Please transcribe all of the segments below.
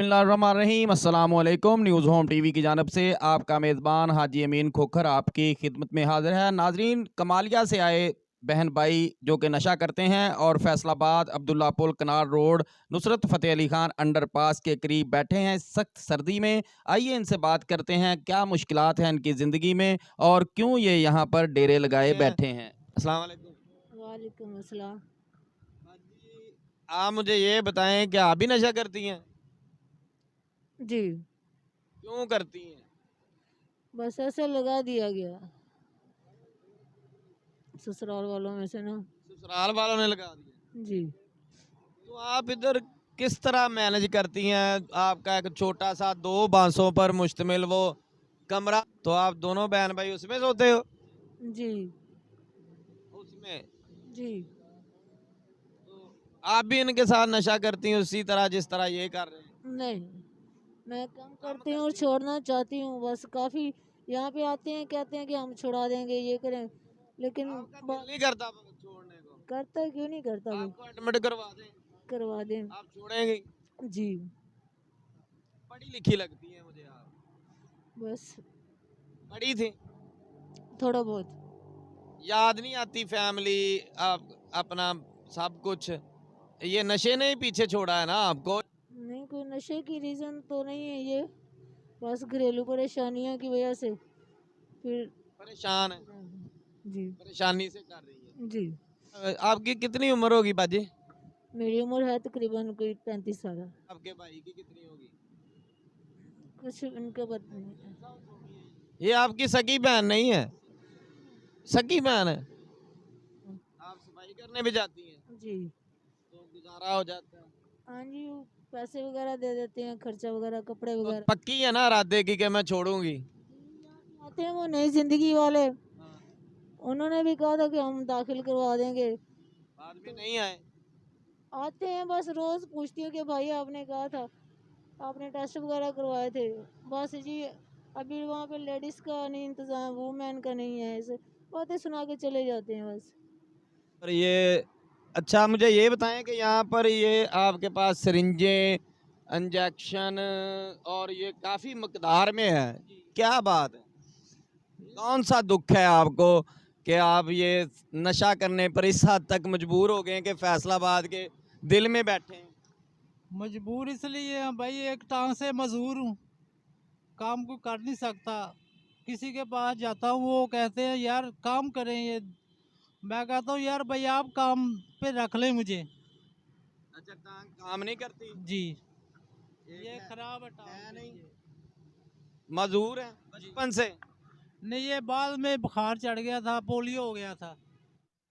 बिस्मिल्लाहिर्रहमानिर्रहीम अस्सलामुअलैकुम। News home TV की जानब से आपका मेज़बान हाजी अमीन खोखर आपकी खिदमत में हाजिर है। नाजरीन, कमालिया से आए बहन भाई जो कि नशा करते हैं और फैसलाबाद अब्दुल्ला पुल कनार रोड नुसरत फ़तेह अली खान अंडरपास के करीब बैठे हैं सख्त सर्दी में। आइए इनसे बात करते हैं क्या मुश्किलात हैं इनकी ज़िंदगी में और क्यों ये यहाँ पर डेरे लगाए बैठे हैं। अस्सलाम वालेकुम। वालेकुम अस्सलाम। हाँ जी, आप मुझे ये बताएं कि आप भी नशा करती हैं? जी, क्यों करती हैं? बस ऐसे लगा दिया गया ससुराल वालों में से ना। ससुराल वालों ने लगा दिया। जी, तो आप इधर किस तरह मैनेज करती हैं? आपका एक छोटा सा 2 बांसों पर मुश्तमिल वो कमरा, तो आप दोनों बहन भाई उसमें सोते हो? जी, उसमें। जी। तो आप भी इनके साथ नशा करती हैं उसी तरह जिस तरह ये कर रहे हैं? नहीं, मैं कम कम करती हूँ और करती हैं? छोड़ना चाहती हूँ। बस काफ़ी यहाँ पे आते हैं, कहते हैं कि हम छुड़ा देंगे, ये करें, लेकिन आपका दिल नहीं करता छोड़ने को? करता क्यों नहीं करता भाई, आपको एडमिट करवा दें? करवा दें। आप छोड़ेंगे? जी, पढ़ी लिखी लगती हैं मुझे आप। बस पढ़ी थी? थोड़ा बहुत। याद नहीं आती फैमिली, आप अपना सब कुछ? ये नशे ने ही पीछे छोड़ा है ना आपको? नहीं, कोई नशे की रीज़न तो नहीं है ये, बस घरेलू परेशानियों की वजह से फिर। परेशान है, जी, परेशानी से कर रही है। जी। आपकी कितनी उम्र होगी बाजी? मेरी उम्र है तकरीबन कोई 35 साल। आपके भाई की कितनी होगी? कुछ इनका पता नहीं। ये आपकी सगी बहन नहीं है? सगी बहन है? आप सफाई करने भी जाती हैं जी, तो गुजारा हो जाता है? हाँ जी, वो पैसे वगैरह दे देते हैं, खर्चा वगैरह, कपड़े तो वगैरह। पक्की है ना इरादे की कि मैं छोड़ूंगी? आते हैं वो नई जिंदगी वाले, हाँ। उन्होंने भी कहा था कि हम दाखिल करवा देंगे। बाद में तो नहीं आए? आते हैं, बस रोज पूछती हूँ कि भाई आपने कहा था, आपने टेस्ट वगैरह करवाए थे। बस जी, अभी वहाँ पे लेडीज का नहीं इंतजाम, वुमेन का नहीं है, ऐसे बातें सुना के चले जाते हैं बस। और ये, अच्छा मुझे ये बताएं कि यहाँ पर ये आपके पास सिरिंजे, इंजेक्शन और ये काफ़ी मकदार में है, क्या बात है? कौन सा दुख है आपको कि आप ये नशा करने पर इस हद तक मजबूर हो गए हैं कि फैसलाबाद के दिल में बैठे हैं? मजबूर इसलिए हैं भाई, एक टांग से मजदूर हूँ, काम को कर नहीं सकता। किसी के पास जाता हूँ, वो कहते हैं यार काम करें ये, मैं कहता हूँ यार भाई आप काम पे रख लें मुझे। अच्छा, टांग काम नहीं करती? जी, एक ये है, खराब है टांग है मेरी नहीं, ये। मजदूर है जी, बचपन से? नहीं ये बाद में बुखार चढ़ गया था, पोलियो हो गया था।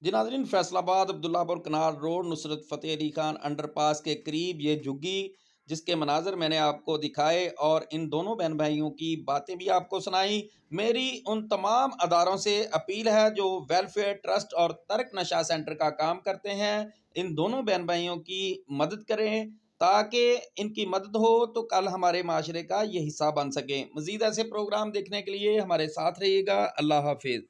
जी नाज़रीन, Faisalabad Abdullapur canal road Nusrat Fateh Ali Khan underpass के करीब ये झुग्गी जिसके मनाज़र मैंने आपको दिखाए और इन दोनों बहन भाइयों की बातें भी आपको सुनाई। मेरी उन तमाम अदारों से अपील है जो वेलफेयर ट्रस्ट और तर्क नशा सेंटर का काम करते हैं, इन दोनों बहन भाइयों की मदद करें ताकि इनकी मदद हो तो कल हमारे माशरे का ये हिस्सा बन सकें। मज़ीद ऐसे प्रोग्राम देखने के लिए हमारे साथ रहिएगा। अल्लाह हाफिज़।